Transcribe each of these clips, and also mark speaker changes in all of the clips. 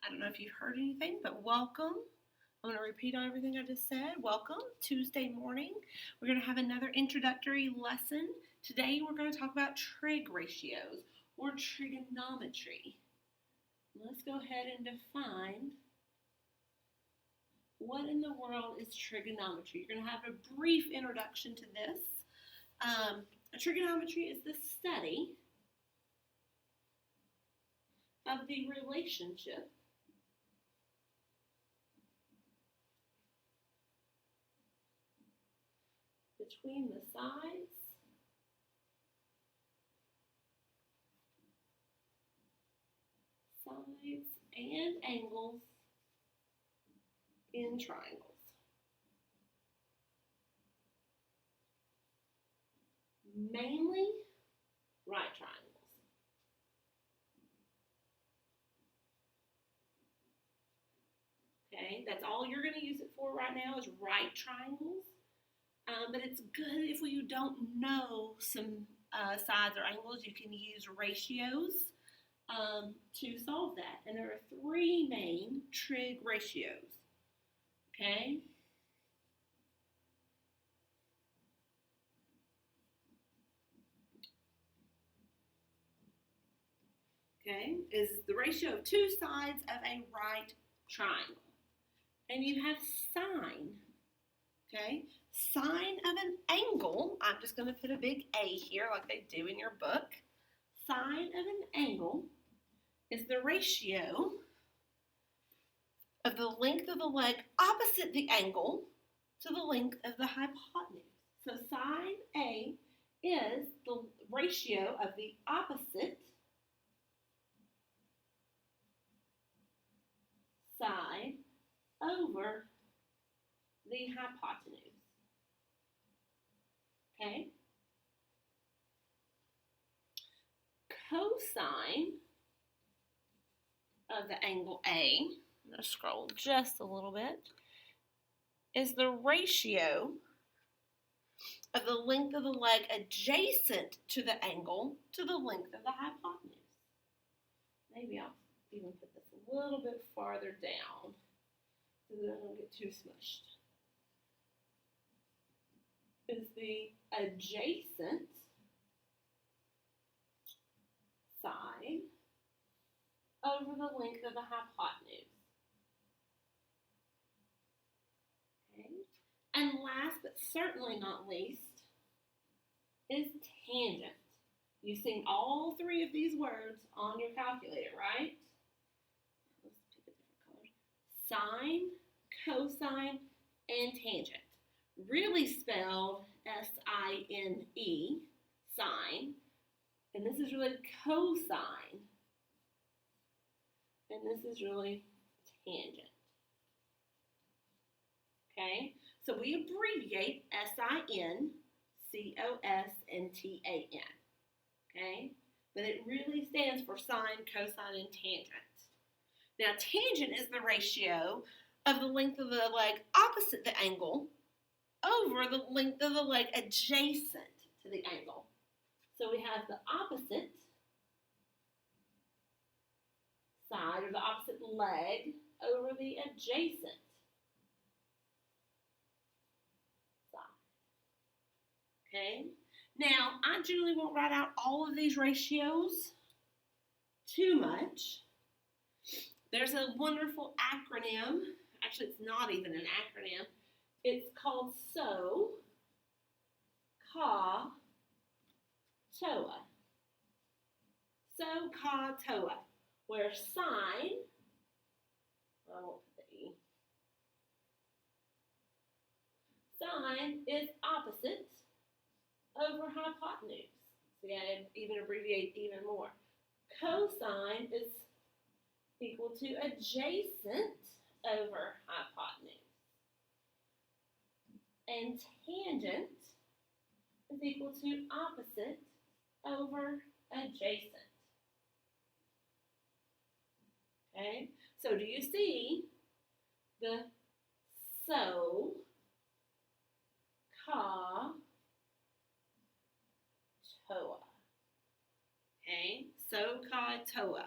Speaker 1: I don't know if you've heard anything, but welcome. I'm going to repeat everything I just said. Welcome, Tuesday morning. We're going to have another introductory lesson. Today we're going to talk about trig ratios or trigonometry. Let's go ahead and define what in the world is trigonometry. You're going to have a brief introduction to this. Trigonometry is the study of the relationship between the sides and angles in triangles. Mainly right triangles. Okay, that's all you're going to use it for right now is right triangles. But it's good if you don't know some sides or angles, you can use ratios to solve that. And there are three main trig ratios. Okay? Okay, is the ratio of two sides of a right triangle. And you have sine. Okay, sine of an angle, I'm just going to put a big A here like they do in your book. Sine of an angle is the ratio of the length of the leg opposite the angle to the length of the hypotenuse. So sine A is the ratio of the opposite side over the hypotenuse. Okay? Cosine of the angle A, I'm going to scroll just a little bit, is the ratio of the length of the leg adjacent to the angle to the length of the hypotenuse. Maybe I'll even put this a little bit farther down so that I don't get too smushed. Is the adjacent side over the length of the hypotenuse. Okay. And last but certainly not least is tangent. You've seen all three of these words on your calculator, right? Let's pick a different color. Sine, cosine, and tangent. Really spelled S-I-N-E, sine, and this is really cosine, and this is really tangent. Okay, so we abbreviate S-I-N, C-O-S, and T-A-N. Okay, but it really stands for sine, cosine, and tangent. Now, tangent is the ratio of the length of the leg opposite the angle over the length of the leg adjacent to the angle. So we have the opposite side, or the opposite leg, over the adjacent side. Okay? Now, I generally won't write out all of these ratios too much. There's a wonderful acronym. Actually, it's not even an acronym. It's called SO, CA, TOA. So, CA, TOA, where sine, I won't put the E, sine is opposite over hypotenuse. So you gotta even abbreviate even more. Cosine is equal to adjacent over hypotenuse. And tangent is equal to opposite over adjacent. Okay, so do you see the so, ca, toa? Okay, so, ca, toa.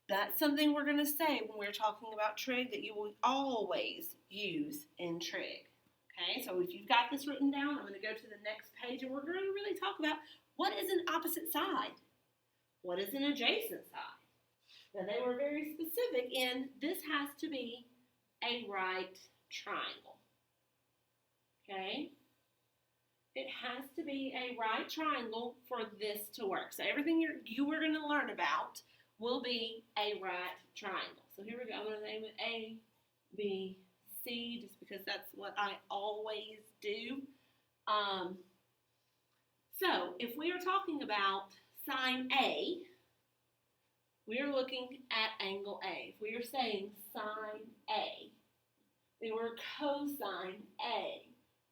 Speaker 1: That's something we're going to say when we're talking about trig that you will always use in trig. Okay, so if you've got this written down, I'm going to go to the next page and we're going to really talk about what is an opposite side? What is an adjacent side? Now they were very specific in this has to be a right triangle. Okay? It has to be a right triangle for this to work. So everything you are going to learn about will be a right triangle. So here we go. I'm going to name it A, B, C, just because that's what I always do. So if we are talking about sine A, we are looking at angle A. If we are saying sine A, then we're cosine A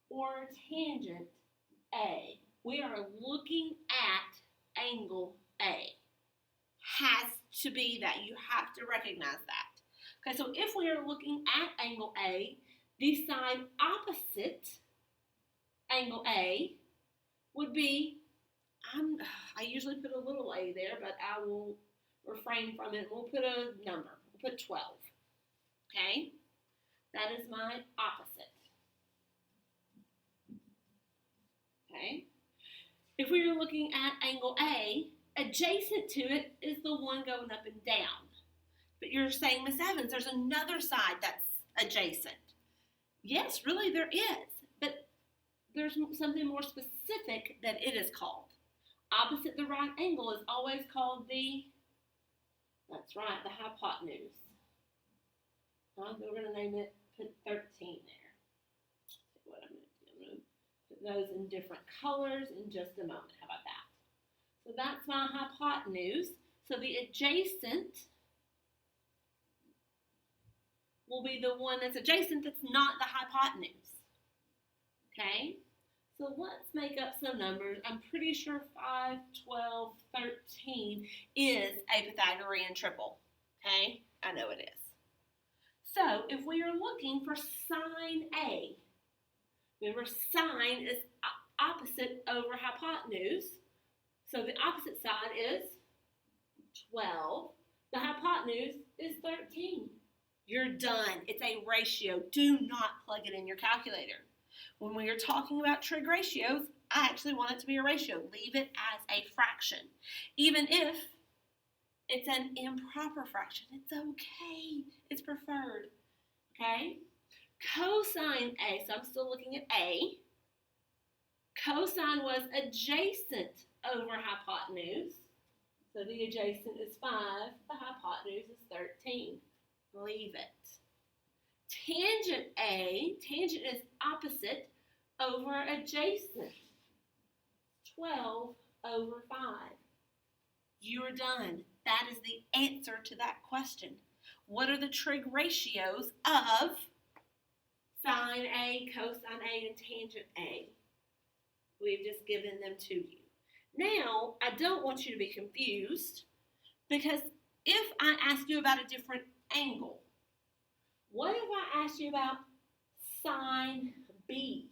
Speaker 1: or tangent A. We are looking at angle A. Has to be that. You have to recognize that. Okay, so if we are looking at angle A, the side opposite angle A would be, I usually put a little a there, but I will refrain from it. We'll put a number. We'll put 12. Okay? That is my opposite. Okay? If we are looking at angle A, adjacent to it is the one going up and down. But you're saying, Miss Evans, there's another side that's adjacent. Yes, really there is. But there's something more specific that it is called. Opposite the right angle is always called that's right, the hypotenuse. We're going to name it, put 13 there. See what I'm going to do. I'm going to put those in different colors in just a moment. How about that? So that's my hypotenuse. So the adjacent will be the one that's adjacent that's not the hypotenuse. Okay? So let's make up some numbers. I'm pretty sure 5, 12, 13 is a Pythagorean triple. Okay? I know it is. So if we are looking for sine A, remember sine is opposite over hypotenuse. So the opposite side is 12. The hypotenuse is 13. You're done. It's a ratio. Do not plug it in your calculator. When we are talking about trig ratios, I actually want it to be a ratio. Leave it as a fraction. Even if it's an improper fraction, it's okay. It's preferred. Okay? Cosine A, so I'm still looking at A. Cosine was adjacent over hypotenuse. So the adjacent is 5. The hypotenuse is 13. Leave it. Tangent A, tangent is opposite over adjacent. 12 over 5. You are done. That is the answer to that question. What are the trig ratios of sine A, cosine A, and tangent A? We've just given them to you. Now, I don't want you to be confused because if I ask you about a different angle, what if I asked you about sine B?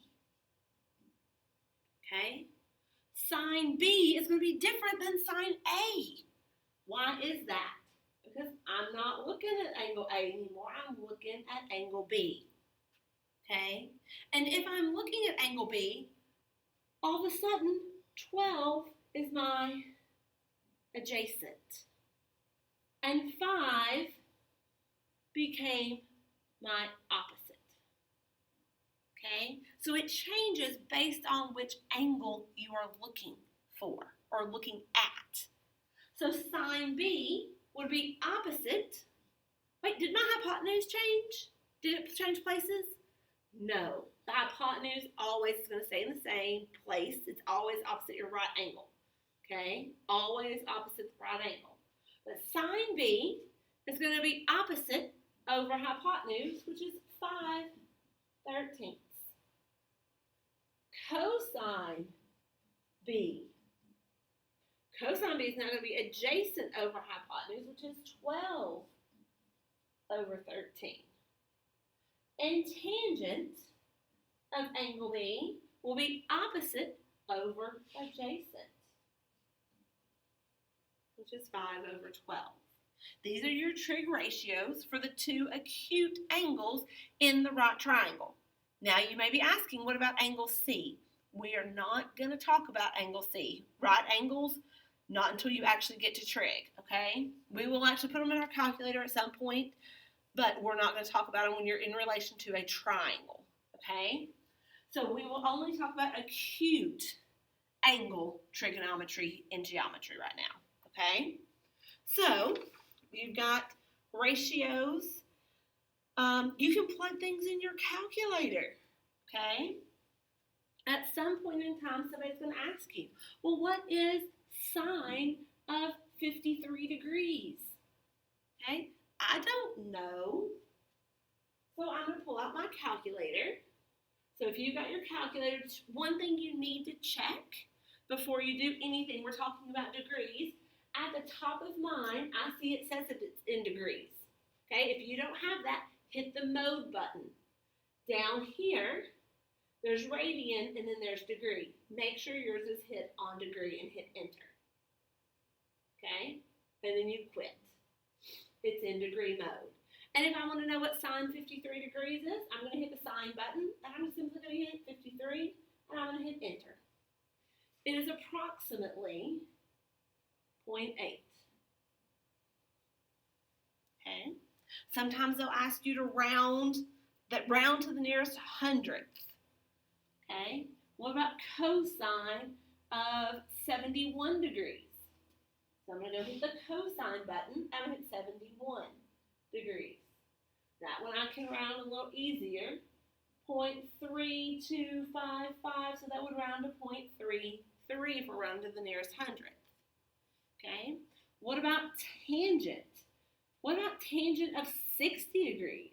Speaker 1: Okay? Sine B is going to be different than sine A. Why is that? Because I'm not looking at angle A anymore. I'm looking at angle B. Okay? And if I'm looking at angle B, all of a sudden, 12 is my adjacent. And 5 became my opposite. Okay? So it changes based on which angle you are looking for or looking at. So sine B would be opposite. Wait, did my hypotenuse change? Did it change places? No. The hypotenuse always is going to stay in the same place. It's always opposite your right angle. Okay? Always opposite the right angle. But sine B is going to be opposite over hypotenuse, which is 5/13. Cosine B. Cosine B is now going to be adjacent over hypotenuse, which is 12 over 13. And tangent of angle B will be opposite over adjacent, which is 5 over 12. These are your trig ratios for the two acute angles in the right triangle. Now you may be asking, what about angle C? We are not going to talk about angle C. Right angles, not until you actually get to trig, okay? We will actually put them in our calculator at some point, but we're not going to talk about them when you're in relation to a triangle, okay? So we will only talk about acute angle trigonometry in geometry right now, okay? So you've got ratios. You can plug things in your calculator, okay? At some point in time, somebody's going to ask you, well, what is sine of 53 degrees? Okay, I don't know. So I'm going to pull out my calculator. So if you got your calculator, one thing you need to check before you do anything, we're talking about degrees. At the top of mine, I see it says that it's in degrees. Okay, if you don't have that, hit the mode button. Down here, there's radian and then there's degree. Make sure yours is hit on degree and hit enter. Okay, and then you quit. It's in degree mode. And if I want to know what sine 53 degrees is, I'm going to hit the sine button, and I'm simply going to hit 53, and I'm going to hit enter. It is approximately 0.8. Okay. Sometimes they'll ask you to round to the nearest hundredth. Okay. What about cosine of 71 degrees? So I'm going to go hit the cosine button, and I'm going to hit 71 degrees. That one I can round a little easier. 0.3255, so that would round to 0.33 if we're rounding to the nearest hundredth. Okay. What about tangent? What about tangent of 60 degrees?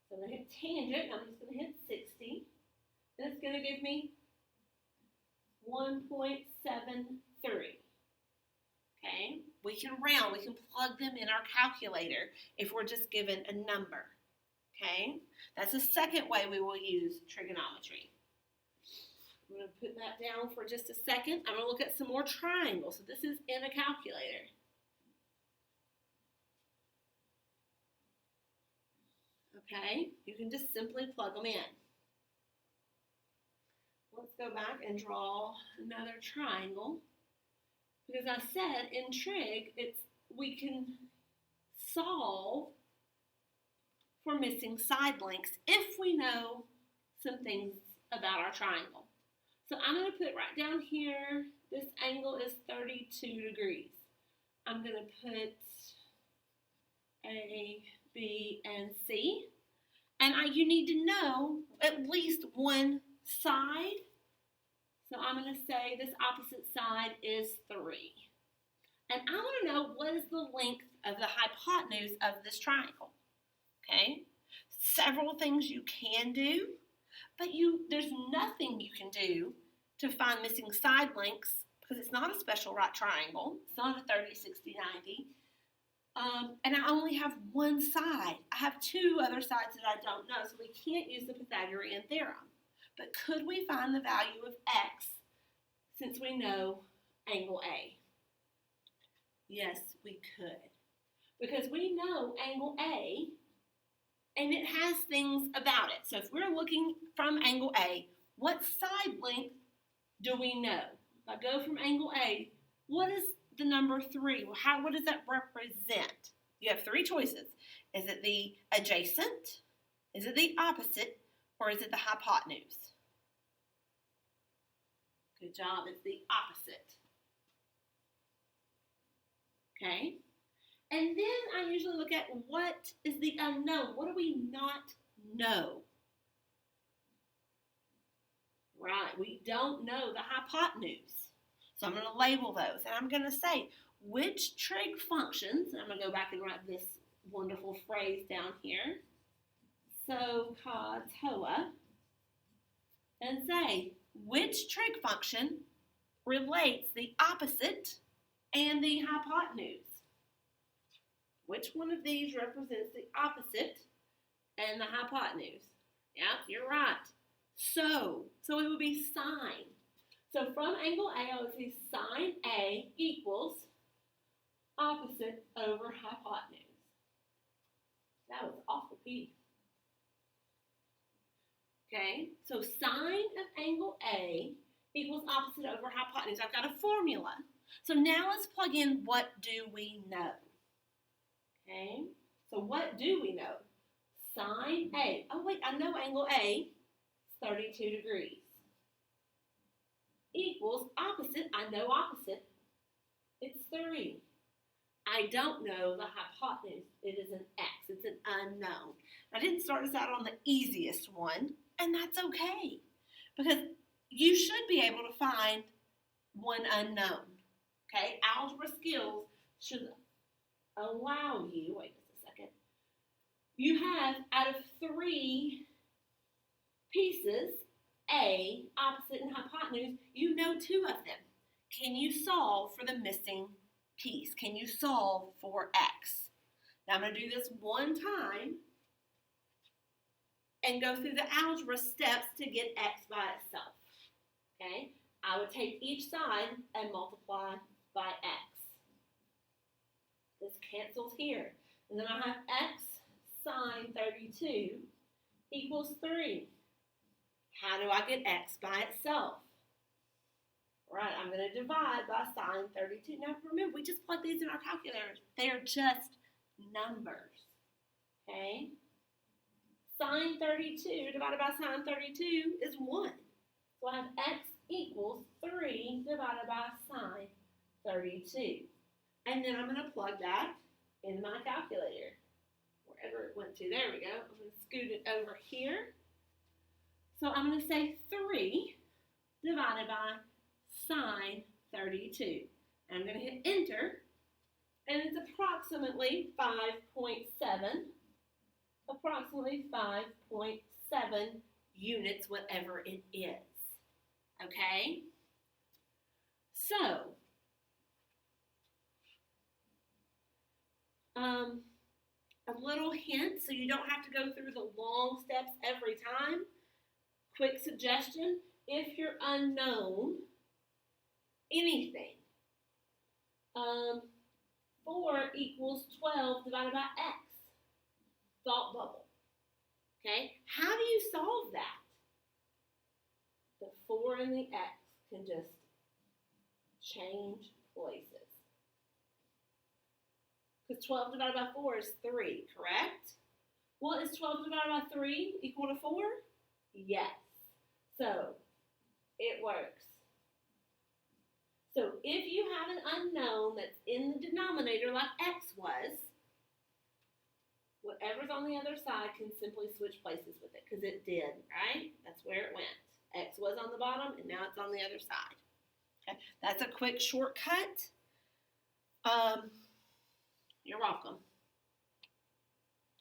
Speaker 1: So I'm going to hit tangent, I'm just going to hit 60, and it's going to give me 1.73. Okay, we can round, we can plug them in our calculator if we're just given a number. Okay, that's the second way we will use trigonometry. I'm going to put that down for just a second. I'm going to look at some more triangles. So this is in a calculator. Okay, you can just simply plug them in. Let's go back and draw another triangle. Because I said in trig, we can solve for missing side lengths if we know some things about our triangle. So I'm going to put right down here, this angle is 32 degrees. I'm going to put A, B, and C. And you need to know at least one side. So I'm going to say this opposite side is 3. And I want to know what is the length of the hypotenuse of this triangle. Okay? Several things you can do, but there's nothing you can do to find missing side lengths because it's not a special right triangle. It's not a 30, 60, 90. And I only have one side. I have two other sides that I don't know, so we can't use the Pythagorean theorem. But could we find the value of x since we know angle A? Yes, we could. Because we know angle A, and it has things about it. So if we're looking from angle A, what side length do we know? If I go from angle A, what is the number 3? Well, what does that represent? You have 3 choices. Is it the adjacent? Is it the opposite? Or is it the hypotenuse? Good job. It's the opposite. Okay? And then I usually look at what is the unknown. What do we not know? Right, we don't know the hypotenuse. So I'm going to label those. And I'm going to say which trig functions, and I'm going to go back and write this wonderful phrase down here. So, ka, toa, and say which trig function relates the opposite and the hypotenuse. Which one of these represents the opposite and the hypotenuse? Yeah, you're right. So it would be sine. So from angle A, I would say sine A equals opposite over hypotenuse. That was awful, Pete. Okay, so sine of angle A equals opposite over hypotenuse. I've got a formula. So now let's plug in what do we know. Okay, so what do we know? Sine A. Oh, wait, I know angle A is 32 degrees. Equals opposite. I know opposite. It's 3. I don't know the hypotenuse. It is an X. It's an unknown. I didn't start us out on the easiest one, and that's okay. Because you should be able to find one unknown. Okay? Algebra skills should allow you, wait just a second, you have out of 3 pieces, A, opposite, and hypotenuse, you know 2 of them. Can you solve for the missing piece? Can you solve for X? Now I'm going to do this one time and go through the algebra steps to get X by itself. Okay? I would take each side and multiply by X. This cancels here. And then I have X sine 32 equals 3. How do I get X by itself? Right, I'm going to divide by sine 32. Now remember, we just plug these in our calculators. They're just numbers. Okay? Sine 32 divided by sine 32 is 1. So I have X equals 3 divided by sine 32. And then I'm going to plug that in my calculator. Wherever it went to. There we go. I'm going to scoot it over here. So I'm going to say 3 divided by sine 32. And I'm going to hit enter. And it's approximately 5.7. Approximately 5.7 units, whatever it is. Okay? So, a little hint so you don't have to go through the long steps every time. Quick suggestion, if you're unknown anything, 4 equals 12 divided by X. Thought bubble. Okay? How do you solve that? The 4 and the X can just change places. Because 12 divided by 4 is 3, correct? Well, is 12 divided by 3 equal to 4? Yes. So, it works. So, if you have an unknown that's in the denominator like X was, whatever's on the other side can simply switch places with it, because it did, right? That's where it went. X was on the bottom, and now it's on the other side. Okay, that's a quick shortcut. You're welcome.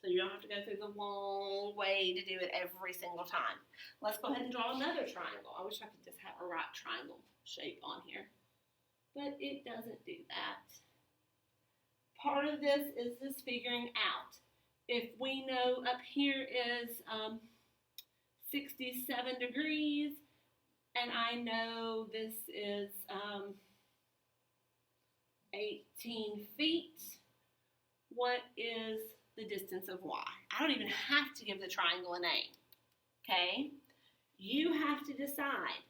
Speaker 1: So you don't have to go through the long way to do it every single time. Let's go ahead and draw another triangle. I wish I could just have a right triangle shape on here, but it doesn't do that. Part of this is just figuring out. If we know up here is 67 degrees, and I know this is 18 feet, what is the distance of y? I don't even have to give the triangle a name, okay? You have to decide,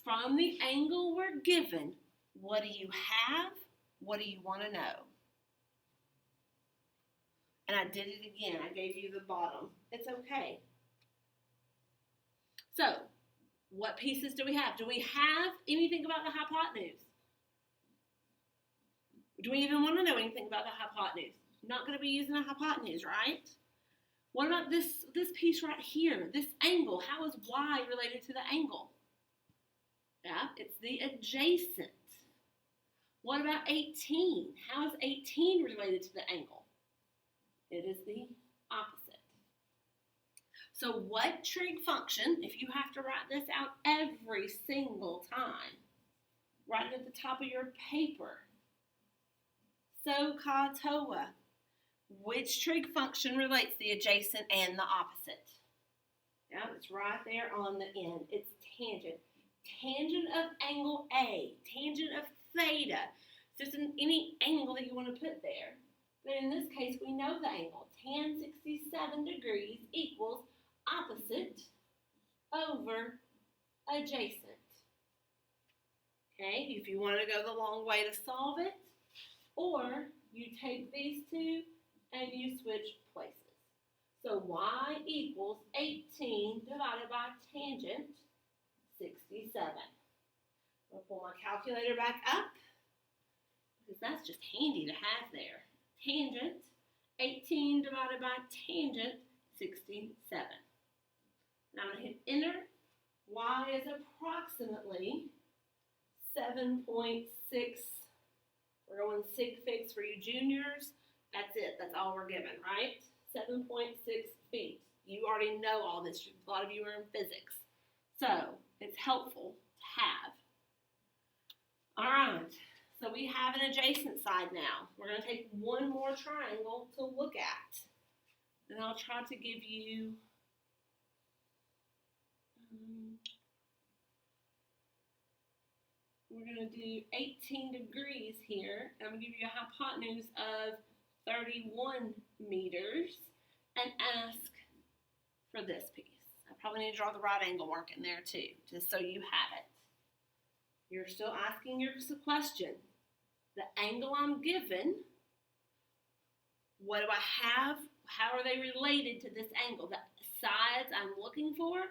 Speaker 1: from the angle we're given, what do you have, what do you want to know? And I did it again. I gave you the bottom. It's okay. So, what pieces do we have? Do we have anything about the hypotenuse? Do we even want to know anything about the hypotenuse? Not going to be using a hypotenuse, right? What about this piece right here? This angle. How is y related to the angle? Yeah, it's the adjacent. What about 18? How is 18 related to the angle? It is the opposite. So what trig function, if you have to write this out every single time, write it at the top of your paper. SOHCAHTOA. Which trig function relates the adjacent and the opposite? Yeah, it's right there on the end. It's tangent. Tangent of angle A. Tangent of theta. Just any angle that you want to put there. But in this case, we know the angle. Tan 67 degrees equals opposite over adjacent. Okay, if you want to go the long way to solve it, or you take these two and you switch places. So y equals 18 divided by tangent 67. I'll pull my calculator back up because that's just handy to have there. Tangent 18 divided by tangent 67. Now I'm going to hit enter. Y is approximately 7.6. We're going sig figs for you juniors. That's it. That's all we're given, right? 7.6 feet. You already know all this. A lot of you are in physics. So it's helpful to have. All right. So we have an adjacent side now. We're going to take one more triangle to look at. And I'll try to give you we're going to do 18 degrees here. I'm going to give you a hypotenuse of 31 meters and ask for this piece. I probably need to draw the right angle mark in there too, just so you have it. You're still asking your question. The angle I'm given, what do I have? How are they related to this angle? The sides I'm looking for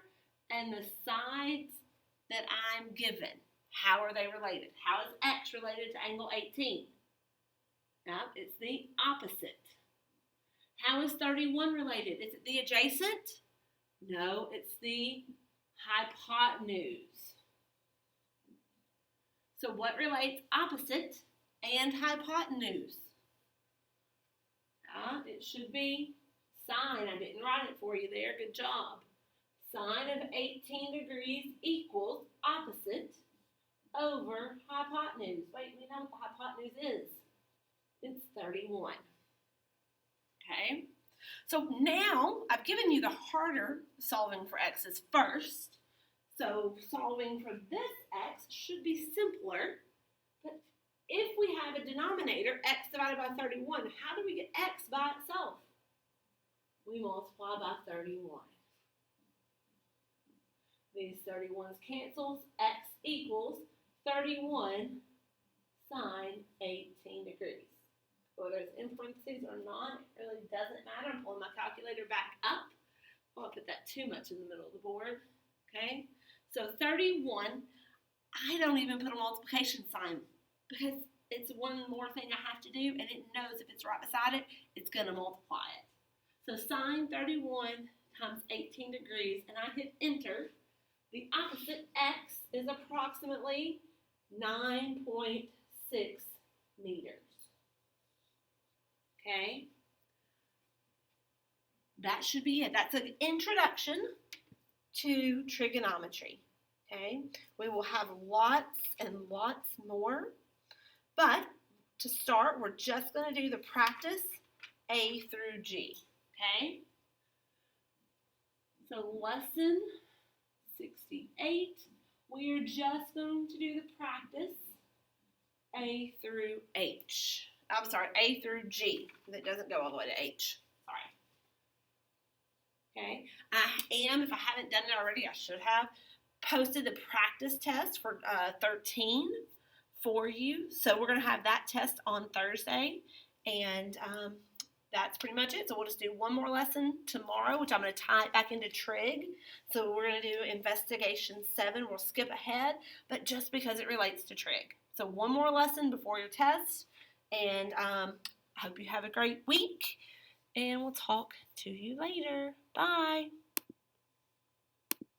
Speaker 1: and the sides that I'm given. How are they related? How is x related to angle 18? Now, it's the opposite. How is 31 related? Is it the adjacent? No, it's the hypotenuse. So what relates opposite and hypotenuse? It should be sine. I didn't write it for you there. Good job. Sine of 18 degrees equals opposite over hypotenuse. Wait, we know what the hypotenuse is. It's 31. Okay? So now I've given you the harder solving for x's first. So solving for this x should be simpler. But if we have a denominator, x divided by 31, how do we get x by itself? We multiply by 31. These 31s cancels. X equals 31 sine 18 degrees. Whether it's in parentheses or not, it really doesn't matter. I'm pulling my calculator back up. I won't put that too much in the middle of the board. Okay? So 31, I don't even put a multiplication sign because it's one more thing I have to do, and it knows if it's right beside it, it's going to multiply it. So sine 31 times 18 degrees, and I hit enter. The opposite x is approximately 9.6 meters. Okay? That should be it. That's an introduction to trigonometry. Okay? We will have lots and lots more. But to start, we're just going to do the practice A through G. Okay? So lesson 68, we are just going to do the practice A through H. I'm sorry, A through G. That doesn't go all the way to H. Sorry. Okay? I am, if I haven't done it already, I should have, posted the practice test for 13 for you. So we're going to have that test on Thursday. And that's pretty much it. So we'll just do one more lesson tomorrow, which I'm going to tie it back into trig. So we're going to do investigation 7. We'll skip ahead, but just because it relates to trig. So one more lesson before your test. And I hope you have a great week. And we'll talk to you later. Bye.